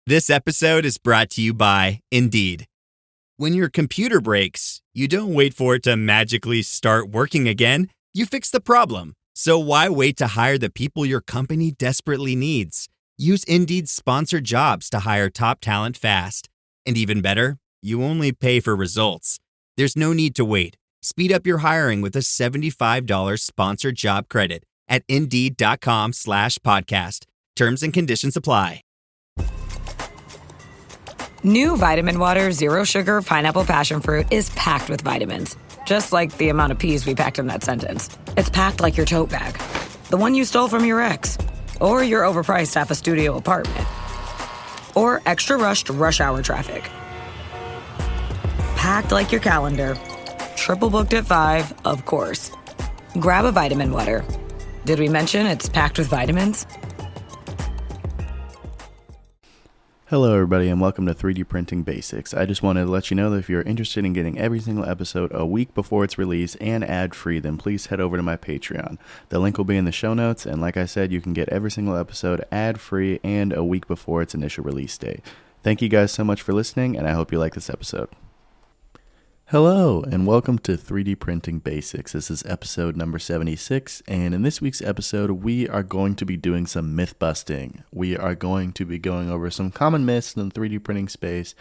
This episode is brought to you by Indeed. When your computer breaks, you don't wait for it to magically start working again. You fix the problem. So why wait to hire the people your company desperately needs? Use Indeed's sponsored jobs to hire top talent fast. And even better, you only pay for results. There's no need to wait. Speed up your hiring with a $75 sponsored job credit at Indeed.com/podcast. Terms and conditions apply. New Vitamin Water Zero Sugar Pineapple Passion Fruit is packed with vitamins. Just like the amount of peas we packed in that sentence. It's packed like your tote bag. The one you stole from your ex. Or your overpriced half a studio apartment. Or extra rushed rush hour traffic. Packed like your calendar. Triple booked at 5, of course. Grab a Vitamin Water. Did we mention it's packed with vitamins? Hello everybody and welcome to 3D Printing Basics. I just wanted to let you know that if you're interested in getting every single episode a week before it's released and ad-free, then please head over to my Patreon. The link will be in the show notes, and like I said, you can get every single episode ad-free and a week before its initial release date. Thank you guys so much for listening, and I hope you like this episode. Hello, and welcome to 3D Printing Basics. This is episode number 76, and in this week's episode, we are going to be doing some myth busting. We are going to be going over some common myths in the 3D printing space,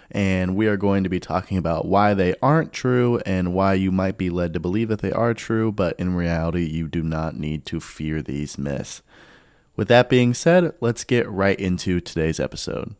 and we are going to be talking about why they aren't true and why you might be led to believe that they are true, but in reality, you do not need to fear these myths. With that being said, let's get right into today's episode.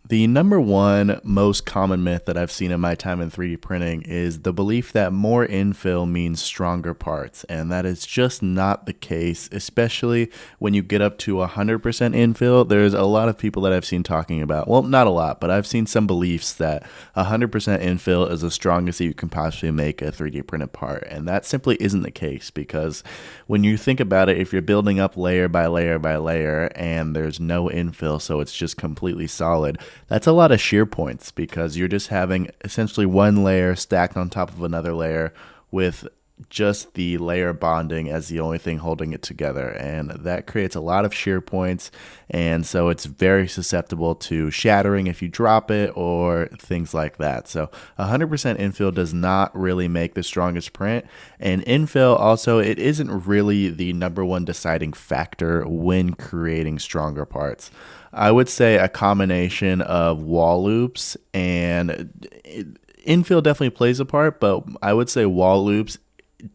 The number one most common myth that I've seen in my time in 3D printing is the belief that more infill means stronger parts, and that is just not the case, especially when you get up to 100% infill. There's a lot of people that I've seen talking about, well, not a lot, but I've seen some beliefs that 100% infill is the strongest that you can possibly make a 3D printed part, and that simply isn't the case, because when you think about it, if you're building up layer by layer by layer and there's no infill, so it's just completely solid, that's a lot of shear points because you're just having essentially one layer stacked on top of another layer with just the layer bonding as the only thing holding it together. And that creates a lot of shear points. And so it's very susceptible to shattering if you drop it or things like that. So 100% infill does not really make the strongest print. And infill also, it isn't really the number one deciding factor when creating stronger parts. I would say a combination of wall loops and infill definitely plays a part, but I would say wall loops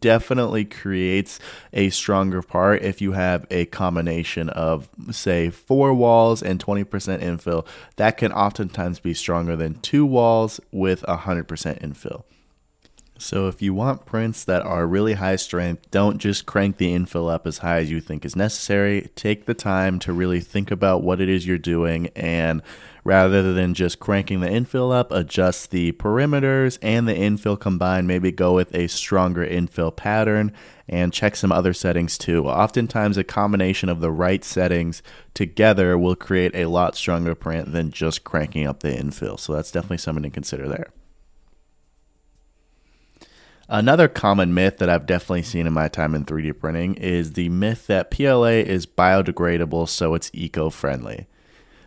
definitely creates a stronger part if you have a combination of, say, 4 walls and 20% infill. That can oftentimes be stronger than 2 walls with 100% infill. So if you want prints that are really high strength, don't just crank the infill up as high as you think is necessary. Take the time to really think about what it is you're doing, and rather than just cranking the infill up, adjust the perimeters and the infill combined. Maybe go with a stronger infill pattern and check some other settings too. Oftentimes a combination of the right settings together will create a lot stronger print than just cranking up the infill. So that's definitely something to consider there. Another common myth that I've definitely seen in my time in 3D printing is the myth that PLA is biodegradable, so it's eco-friendly.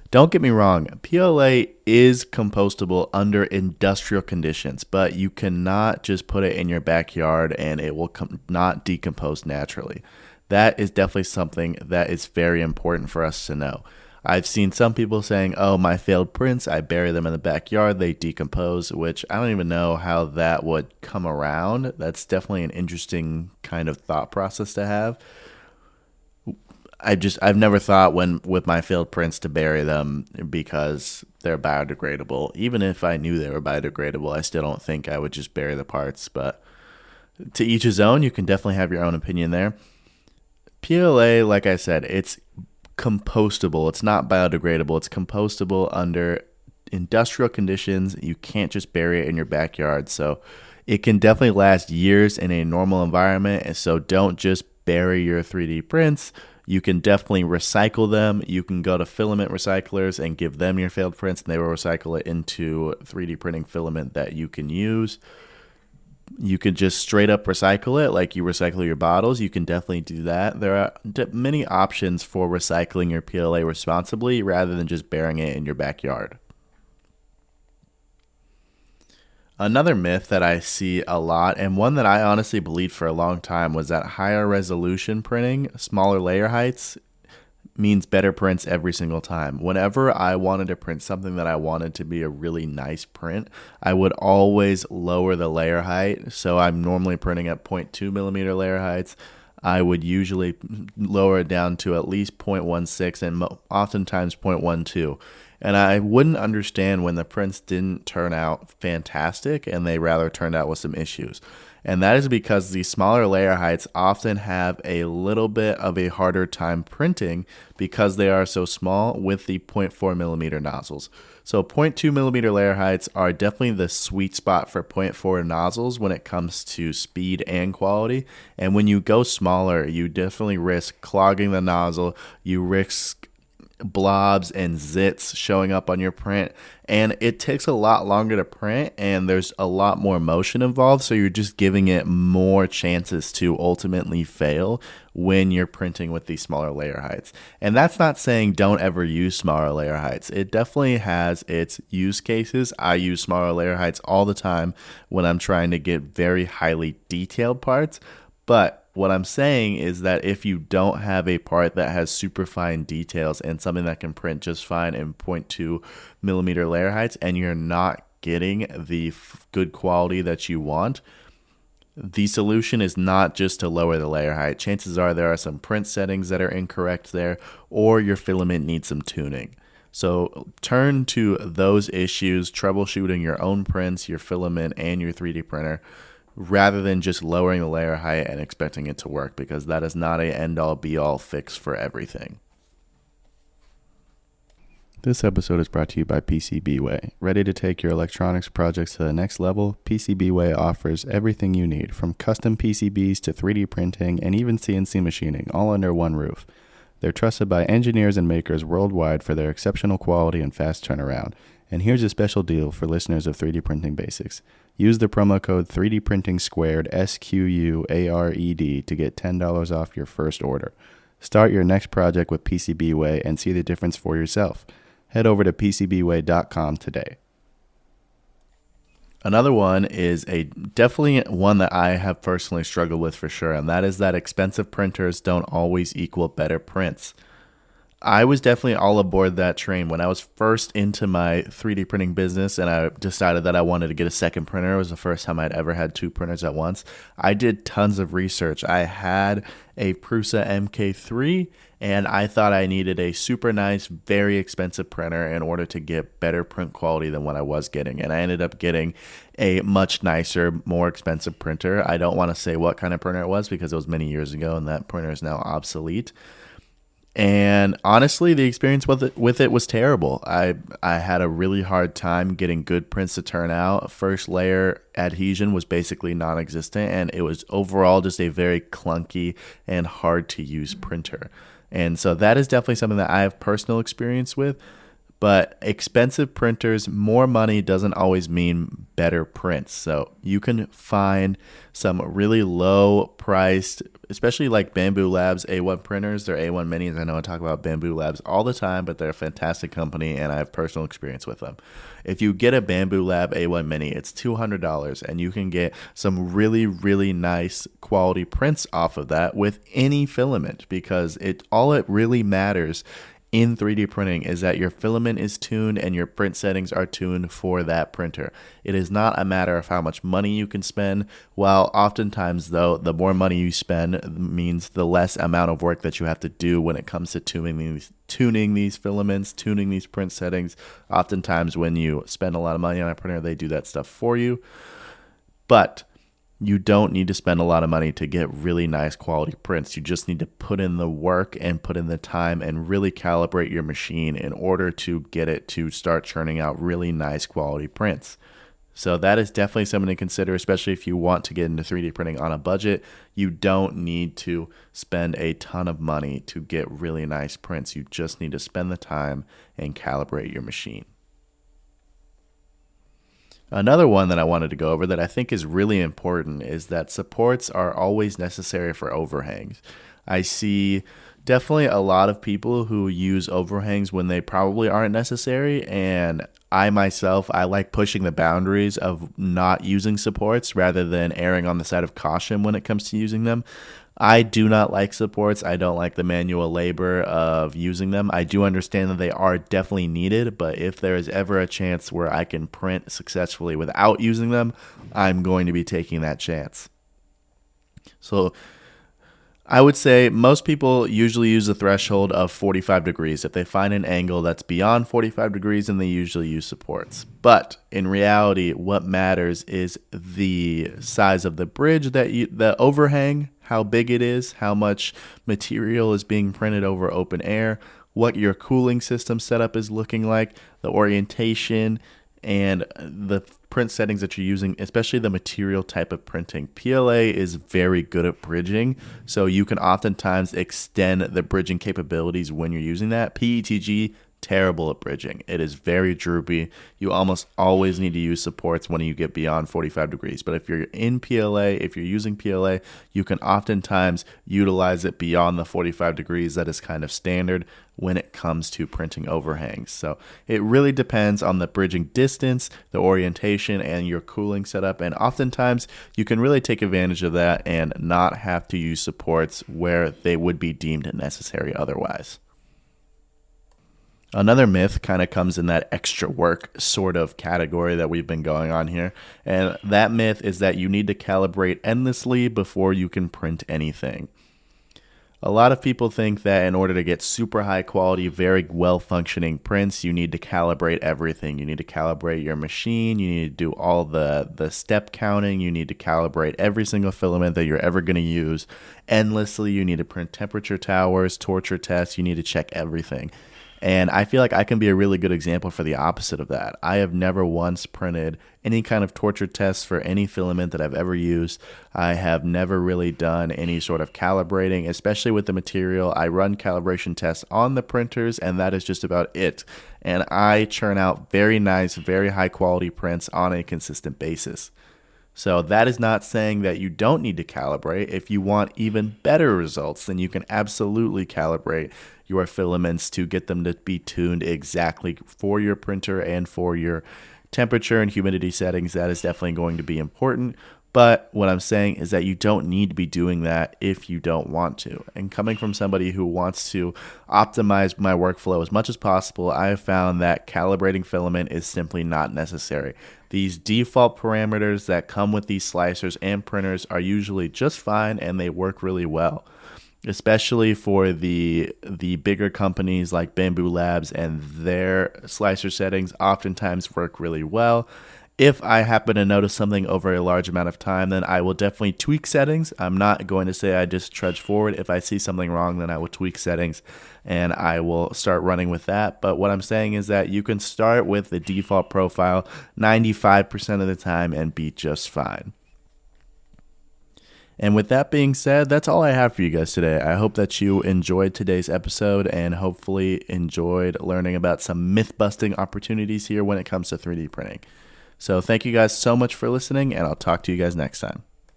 Don't get me wrong, PLA is compostable under industrial conditions, but you cannot just put it in your backyard and it will not decompose naturally. That is definitely something that is very important for us to know. I've seen some people saying, oh, my failed prints, I bury them in the backyard, they decompose, which I don't even know how that would come around. That's definitely an interesting kind of thought process to have. I've never thought with my failed prints to bury them because they're biodegradable. Even if I knew they were biodegradable, I still don't think I would just bury the parts. But to each his own, you can definitely have your own opinion there. PLA, like I said, it's compostable. It's not biodegradable. It's compostable under industrial conditions. You can't just bury it in your backyard. So it can definitely last years in a normal environment. And so don't just bury your 3D prints. You can definitely recycle them. You can go to filament recyclers and give them your failed prints, and they will recycle it into 3D printing filament that you can use. You could just straight up recycle it like you recycle your bottles. You can definitely do that. There are many options for recycling your PLA responsibly rather than just burying it in your backyard. Another myth that I see a lot, and one that I honestly believed for a long time, was that higher resolution printing, smaller layer heights, means better prints every single time. Whenever I wanted to print something that I wanted to be a really nice print, I would always lower the layer height. So I'm normally printing at 0.2 millimeter layer heights. I would usually lower it down to at least 0.16 and oftentimes 0.12. And I wouldn't understand when the prints didn't turn out fantastic and they rather turned out with some issues. And that is because these smaller layer heights often have a little bit of a harder time printing because they are so small with the 0.4 millimeter nozzles. So 0.2 millimeter layer heights are definitely the sweet spot for 0.4 nozzles when it comes to speed and quality. And when you go smaller, you definitely risk clogging the nozzle. You risk blobs and zits showing up on your print, and it takes a lot longer to print, and there's a lot more motion involved, so you're just giving it more chances to ultimately fail when you're printing with these smaller layer heights. And that's not saying don't ever use smaller layer heights. It definitely has its use cases. I use smaller layer heights all the time when I'm trying to get very highly detailed parts, but what I'm saying is that if you don't have a part that has super fine details and something that can print just fine in 0.2 millimeter layer heights, and you're not getting the good quality that you want, the solution is not just to lower the layer height. Chances are there are some print settings that are incorrect there, or your filament needs some tuning. So turn to those issues, troubleshooting your own prints, your filament, and your 3D printer, rather than just lowering the layer height and expecting it to work, because that is not a end-all be-all fix for everything. This episode is brought to you by PCBWay. Ready to take your electronics projects to the next level? PCBWay offers everything you need, from custom PCBs to 3D printing and even CNC machining, all under one roof. They're trusted by engineers and makers worldwide for their exceptional quality and fast turnaround. And here's a special deal for listeners of 3D Printing Basics. Use the promo code 3D Printing Squared, SQUARED, to get $10 off your first order. Start your next project with PCBWay and see the difference for yourself. Head over to PCBWay.com today. Another one is definitely one that I have personally struggled with for sure, and that is that expensive printers don't always equal better prints. I was definitely all aboard that train when I was first into my 3D printing business, and I decided that I wanted to get a second printer. It was the first time I'd ever had two printers at once. I did tons of research. I had a Prusa MK3, and I thought I needed a super nice, very expensive printer in order to get better print quality than what I was getting. And I ended up getting a much nicer, more expensive printer. I don't want to say what kind of printer it was because it was many years ago, and that printer is now obsolete. And honestly, the experience with it was terrible. I had a really hard time getting good prints to turn out. First layer adhesion was basically non-existent, and it was overall just a very clunky and hard to use printer. And so that is definitely something that I have personal experience with. But expensive printers, more money doesn't always mean better prints. So you can find some really low priced, especially like Bambu Labs A1 printers. They're A1 minis. I know I talk about Bambu Labs all the time, but they're a fantastic company and I have personal experience with them. If you get a Bambu Lab A1 mini, it's $200 and you can get some really, really nice quality prints off of that with any filament, because all it really matters in 3D printing is that your filament is tuned and your print settings are tuned for that printer. It is not a matter of how much money you can spend, while oftentimes, though, the more money you spend means the less amount of work that you have to do when it comes to tuning these filaments, tuning these print settings. Oftentimes, when you spend a lot of money on a printer, they do that stuff for you. But you don't need to spend a lot of money to get really nice quality prints. You just need to put in the work and put in the time and really calibrate your machine in order to get it to start churning out really nice quality prints. So that is definitely something to consider, especially if you want to get into 3D printing on a budget. You don't need to spend a ton of money to get really nice prints. You just need to spend the time and calibrate your machine. Another one that I wanted to go over that I think is really important is that supports are always necessary for overhangs. I see definitely a lot of people who use overhangs when they probably aren't necessary, and I myself, I like pushing the boundaries of not using supports rather than erring on the side of caution when it comes to using them. I do not like supports. I don't like the manual labor of using them. I do understand that they are definitely needed, but if there is ever a chance where I can print successfully without using them, I'm going to be taking that chance. So I would say most people usually use a threshold of 45 degrees. If they find an angle that's beyond 45 degrees, then they usually use supports. But in reality, what matters is the size of the bridge, the overhang, how big it is, how much material is being printed over open air, what your cooling system setup is looking like, the orientation, and the print settings that you're using, especially the material type of printing. PLA is very good at bridging, so you can oftentimes extend the bridging capabilities when you're using that. PETG, terrible at bridging. It is very droopy. You almost always need to use supports when you get beyond 45 degrees. But if you're in PLA, if you're using PLA, you can oftentimes utilize it beyond the 45 degrees. That is kind of standard when it comes to printing overhangs. So it really depends on the bridging distance, the orientation, and your cooling setup. And oftentimes you can really take advantage of that and not have to use supports where they would be deemed necessary otherwise. Another myth kind of comes in that extra work sort of category that we've been going on here. And that myth is that you need to calibrate endlessly before you can print anything. A lot of people think that in order to get super high quality, very well functioning prints, you need to calibrate everything. You need to calibrate your machine. You need to do all the step counting. You need to calibrate every single filament that you're ever going to use endlessly. You need to print temperature towers, torture tests. You need to check everything. And I feel like I can be a really good example for the opposite of that. I have never once printed any kind of torture tests for any filament that I've ever used. I have never really done any sort of calibrating, especially with the material. I run calibration tests on the printers, and that is just about it. And I churn out very nice, very high quality prints on a consistent basis. So that is not saying that you don't need to calibrate. If you want even better results, then you can absolutely calibrate your filaments to get them to be tuned exactly for your printer and for your temperature and humidity settings. That is definitely going to be important. But what I'm saying is that you don't need to be doing that if you don't want to. And coming from somebody who wants to optimize my workflow as much as possible, I have found that calibrating filament is simply not necessary. These default parameters that come with these slicers and printers are usually just fine, and they work really well, especially for the bigger companies like Bambu Labs, and their slicer settings oftentimes work really well. If I happen to notice something over a large amount of time, then I will definitely tweak settings. I'm not going to say I just trudge forward. If I see something wrong, then I will tweak settings and I will start running with that. But what I'm saying is that you can start with the default profile 95% of the time and be just fine. And with that being said, that's all I have for you guys today. I hope that you enjoyed today's episode and hopefully enjoyed learning about some myth-busting opportunities here when it comes to 3D printing. So thank you guys so much for listening, and I'll talk to you guys next time.